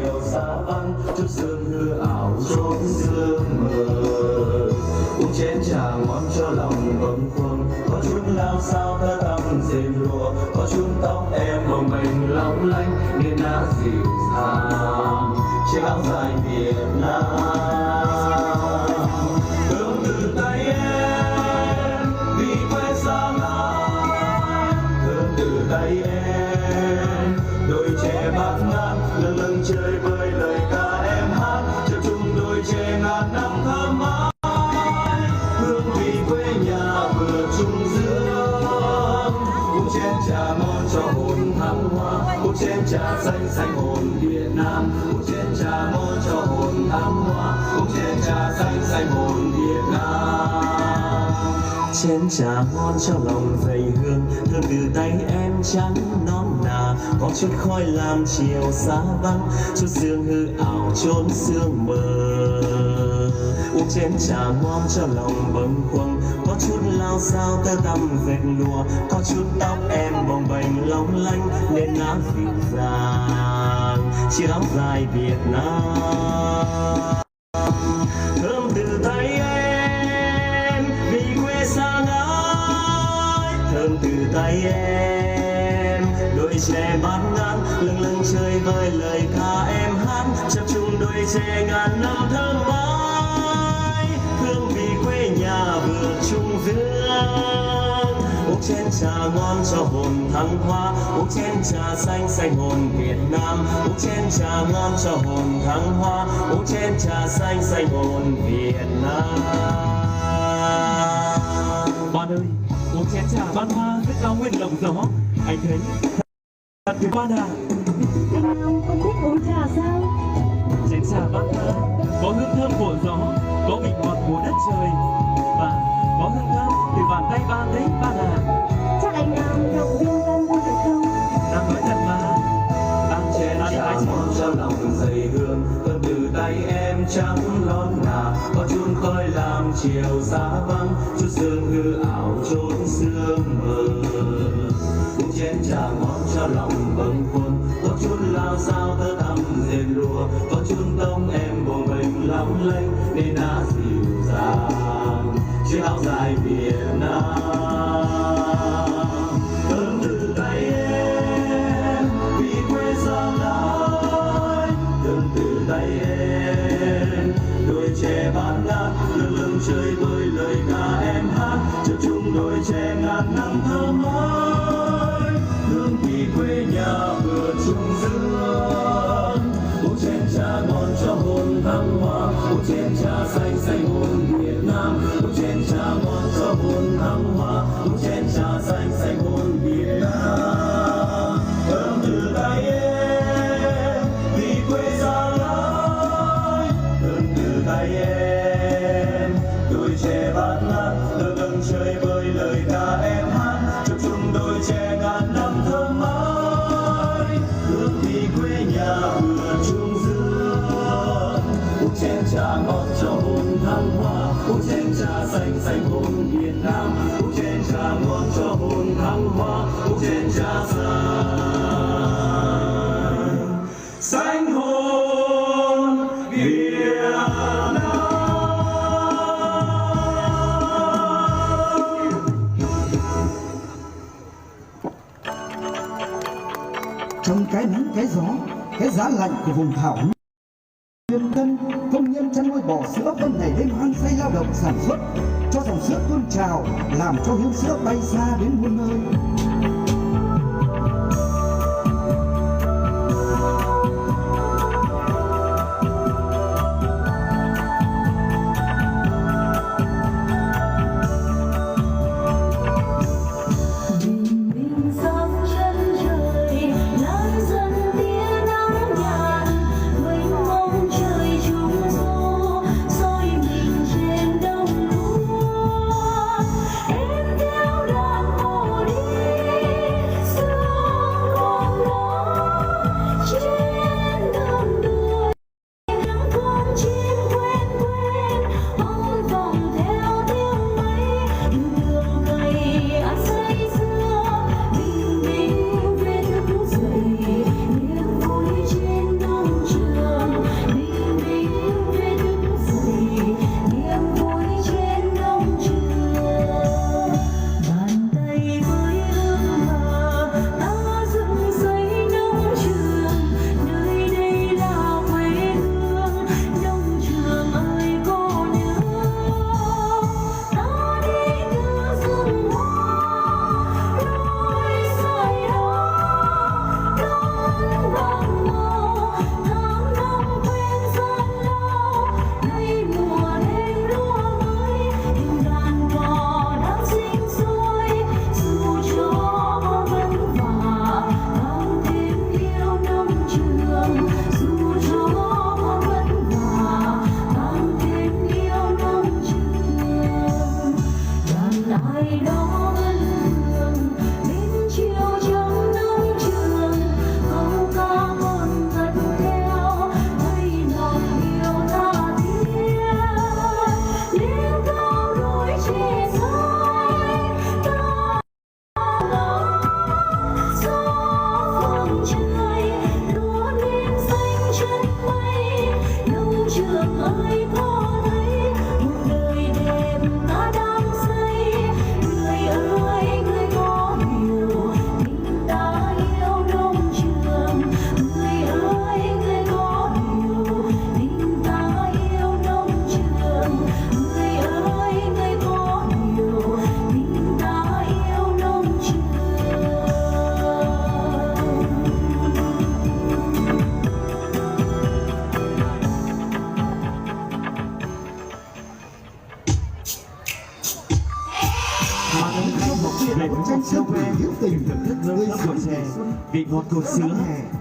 chiều xa vắng chút sương hư ảo chốn sương mờ. Uống chén trà ngon cho lòng bâng khuâng, có chút lao sao thơ thắm rền lụa, có chút tóc em bồng bềnh long lanh nên đã dịu dàng chiếc áo dài Việt Nam. Hương từ tay em vì quê xa ngát, hương từ tay em đôi trẻ bát ngát lâng lâng chơi vơi lời ca em hát, chập chung đôi trẻ ngàn năm thơm mát. Hương vì quê nhà vừa chung dương, uống chén trà ngon cho hồn thăng hoa, uống chén trà xanh xanh hồn Việt Nam, uống chén trà ngon cho hồn thăng hoa, uống chén trà xanh xanh hồn Việt Nam. Chén trà ngon cho lòng dày hương, thơm từ tay em trắng non nà, có chút khói làm chiều xa vắng, chút sương hư ảo chốn sương mờ. Uống chén trà ngon cho lòng bâng khuâng, có chút lao sao tơ tằm dệt lụa, có chút tóc em bồng bềnh long lanh nên lá dịu dàng chiếc áo dài Việt Nam. Thơm từ tay em vì quê xa ngát, thơm từ tay em đôi trẻ bát ngát lâng lâng chơi vơi lời ca em hát, chập chung đôi trẻ ngàn năm thơm mãi. Hương vì quê nhà vừa chung dương, uống chén trà ngon cho hồn thăng hoa, uống chén trà xanh xanh hồn Việt Nam, uống chén trà ngon cho hồn thăng hoa, uống chén trà xanh xanh hồn Việt Nam. Bạn ơi, uống chén trà ban hoa rất cao nguyên lộng gió, anh thấy thật tuyệt vời à. Anh Long không thích uống trà sao? Chén trà ban hoa có hương thơm của gió, có vị ngọt của đất trời và có hương thơm từ bàn tay ban đấy bạn à. Chắc anh Nam động viên em vui được không? Đang nói thật mà. Đang chén trà ngon cho lòng dày hương, thơm từ tay em trắng non nà, có chút khói làm chiều xa vắng, chút sương hư ảo chốn sương mờ. Uống chén trà ngon cho lòng bâng khuâng, có chút lao sao tơ tằm dệt lụa, có chút tóc em bồng bềnh long lanh nên đã dịu dàng chiếc áo dài Việt Nam. Thơm từ tay em vì quê xa ngát, thơm từ tay em đôi trẻ bát ngát lâng lâng chơi vơi lời ca em hát, chập chung đôi trẻ ngàn năm thơm mãi. Hương vì quê nhà vừa chung dương, uống chén trà ngon cho hồn thăng hoa, uống chén trà xanh xanh hồn Việt Nam, uống chén trà ngon cho hồn thăng hoa, uống chén trà xanh xanh hồn Việt Nam. Thơm từ tay em vì quê xa ngát, thơm từ tay em đôi trẻ bát ngát lâng lâng chơi vơi lời ca em hát, chập chung đôi trẻ ngàn năm thơm mãi. Hương vì quê nhà vừa chung dương, uống chén trà ngon cho hồn thăng hoa, uống chén trà xanh xanh hồn Việt Nam, uống chén trà ngon cho hồn thăng hoa, uống chén trà xanh xanh hồn Việt Nam. Trong cái nắng cái gió, cái giá lạnh của vùng thảo nguyên tân, công nhân chăn nuôi bò sữa vẫn ngày đêm hăng say lao động sản xuất, cho dòng sữa tuôn trào, làm cho hương sữa bay xa đến muôn nơi. Em theo đàn mồ đi ơi có thấy một đời đẹp ta đang xây. Người ơi người có hiểu tình ta yêu đông trường. Người ơi người có hiểu tình ta yêu đông trường. Người ơi người có hiểu tình ta yêu đông trường. Mà nấm không một về với một sâu về tìm được thức thơm thơm của chè, vị ngọt của sứa,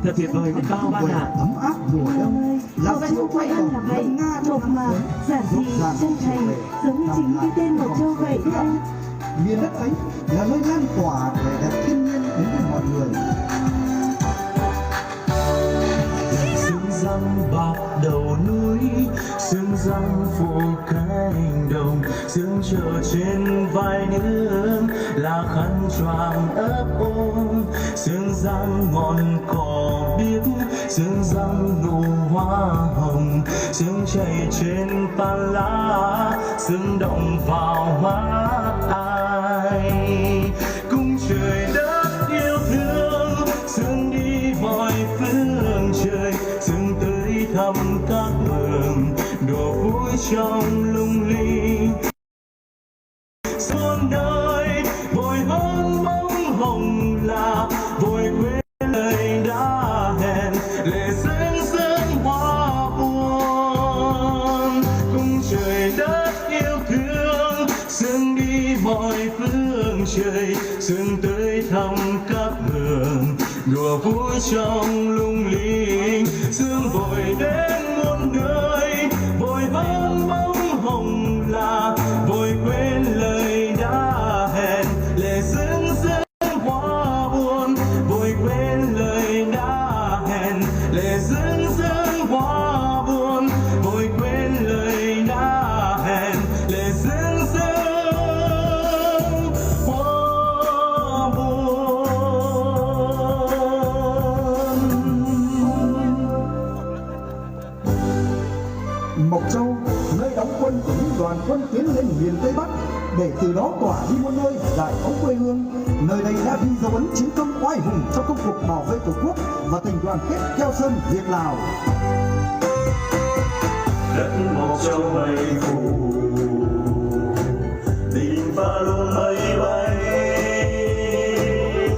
thật tuyệt vời biết bao bạn ạ. ấm áp mùa đông Là chiêu quay ăn là vậy, mộc mạc, giản dị, chân thành, giống chính cái tên của châu vậy đấy anh. miền đất ấy là nơi lan tỏa vẻ đẹp thiên nhiên đến với mọi người. Sương răng bạc đầu núi, sương răng phủ cánh đồng, sương chờ trên vai nương là khăn choàng ấp ôm. Sương răng ngọn cỏ biếc, sương răng nụ hoa hồng, sương chảy trên tán lá, sương động vào mắt ai. Cung trời đất yêu thương, sương đi mọi phương trời, sương tới thăm các vườn đùa vui trong lung linh. Xuân đời vội vắng bóng hồng là vội quên lời đã hẹn, lệ rưng rưng hoa buồn. Cung trời đất yêu thương, sương đi mọi phương trời, sương tới thăm các vườn đùa vui trong lung linh. Sương vội đến muôn nơi, vội vắng bóng hồng là vội quên lời đã hẹn, lệ rưng rưng hoa buồn, vội quên lời đã hẹn, lệ rưng rưng hoa buồn, vội quên lời đã hẹn, lệ rưng rưng hoa buồn. Mộc Châu, nơi đóng quân của những đoàn quân tiến lên miền Tây Bắc để từ đó tỏa đi muôn nơi giải phóng quê hương. Nơi đây đã ghi dấu ấn chiến công oai hùng trong công cuộc bảo vệ tổ quốc và tình đoàn kết keo sơn Việt Lào. Đất Mộc Châu mây phủ, tình pha luôn mây bay,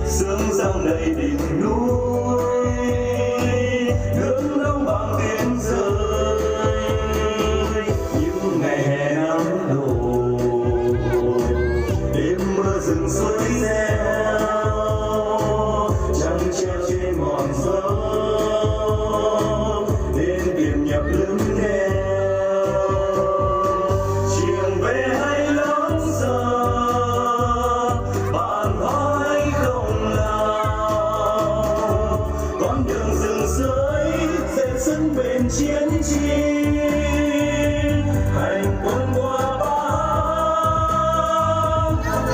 sương răng đầy đỉnh núi, nước nóng bằng tiếng rơi. Những ngày hè nắng đổ, đêm mưa rừng suối reo, trăng treo trên ngọn gió, đến tìm nhập lưng neo. Chiều về hay lắm giờ, bạn hỏi không nào, con đường rừng rơi dệt sân bền chiến chiến. Hành quân qua Bắc,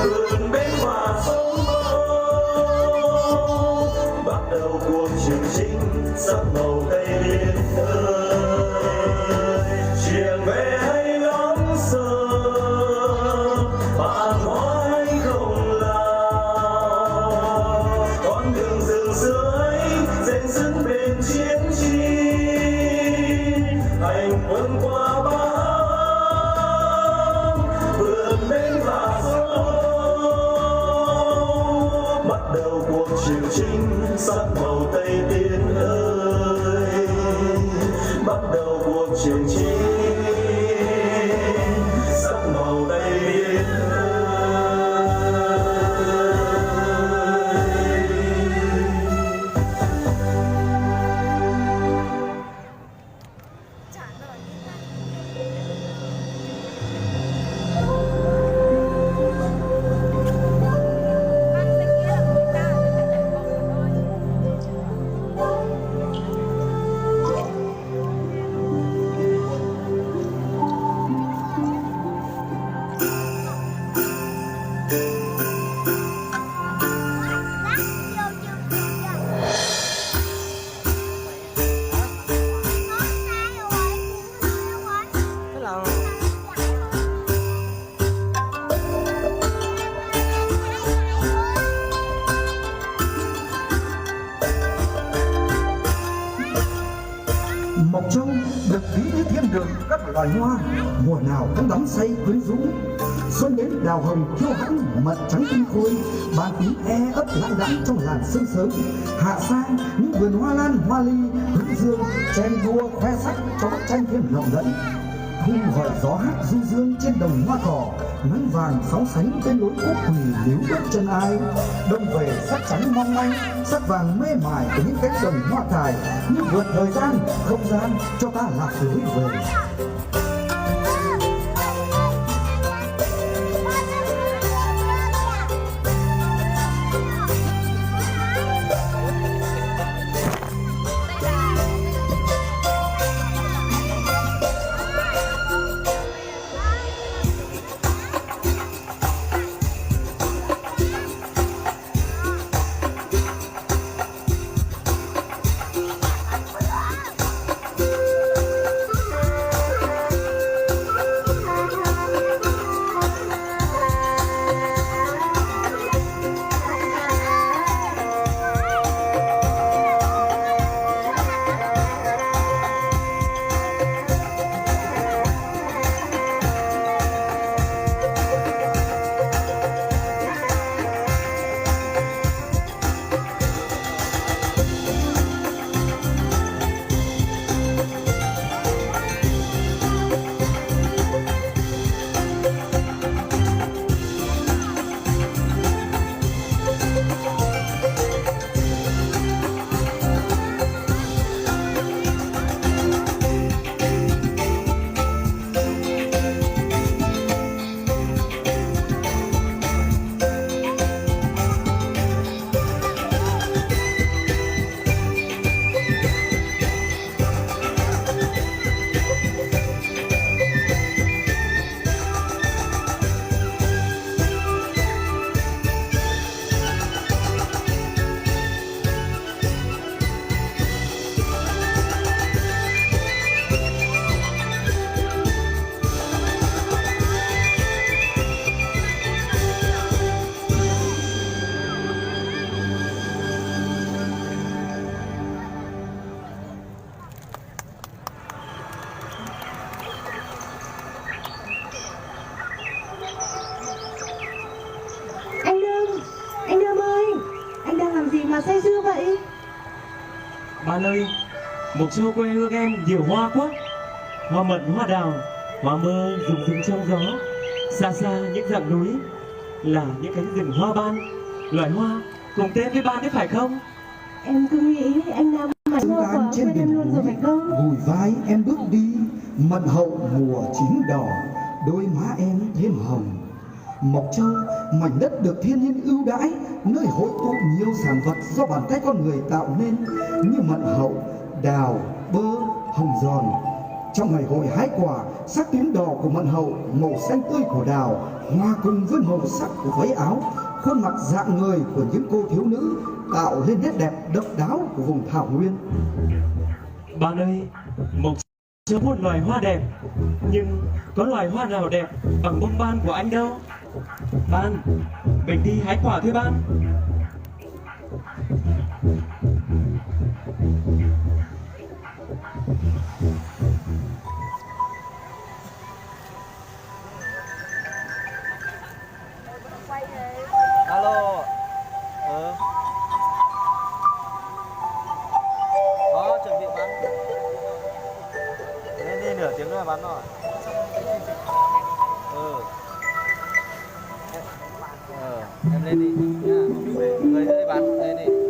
vườn bên hòa sông Bầu, bắt đầu cuộc trường chinh sắc màu Tây Liên ơi. Chiều về hay lắm giờ, bạn hỏi không nào, con đường rừng rơi dệt sân bền chiến chiến. Hành quân qua Bắc, vườn bên và sông, bắt đầu cuộc triều chính sắc màu Tây Tiến ơi. Bắt đầu cuộc triều chính sắc màu Tây Tiến ơi. Mộc Châu được ví như thiên đường các loài hoa, mùa nào cũng đắm say quyến rũ. Xuân đến đào hồng kiêu hãnh, mận trắng tinh khôi, bàn tím e ấp lãng đãng trong làn sương sớm. Hạ sang những vườn hoa lan hoa ly hướng dương, chen đua khoe sắc cho bức tranh thêm lộng lẫy. Thu gọi gió hát du dương trên đồng hoa cỏ, nắng vàng sóng sánh bên lối cúc quỳ níu bước chân ai. Đông về sắc trắng mong manh, sắc vàng mê mải của những cánh đồng hoa cài, như vượt thời gian không gian cho ta lạc lối về. Anh Đơm ơi, anh đang làm gì mà say sưa vậy? Bạn ơi, Mộc Châu quê hương em nhiều hoa quá. Hoa mận, hoa đào, hoa mơ rụng rụng trong gió. Xa xa những dặm núi là những cánh rừng hoa ban, loài hoa cùng tên với bạn đấy phải không? Em cứ nghĩ anh đang mặn Chúng hoa tan quá trên quên em đỉnh luôn rồi núi, phải không? gùi vai em bước đi, mận hậu mùa chín đỏ, đôi má em thêm hồng. Mộc Châu, mảnh đất được thiên nhiên ưu đãi, nơi hội tụ nhiều sản vật do bàn tay con người tạo nên, như mận hậu, đào, bơ, hồng giòn. Trong ngày hội hái quả, sắc tím đỏ của mận hậu, màu xanh tươi của đào, hòa cùng với màu sắc của váy áo, khuôn mặt dạng người của những cô thiếu nữ, tạo lên nét đẹp độc đáo của vùng thảo nguyên. Bạn ơi, Mộc Châu một loài hoa đẹp, nhưng có loài hoa nào đẹp bằng bông ban của anh đâu. Ban, mình đi hái quả thôi Ban. Alo. Có chuẩn bị bắn. Nên đi nửa tiếng nữa bắn rồi. Em lên đi nha. Người đi bắn, lên đi.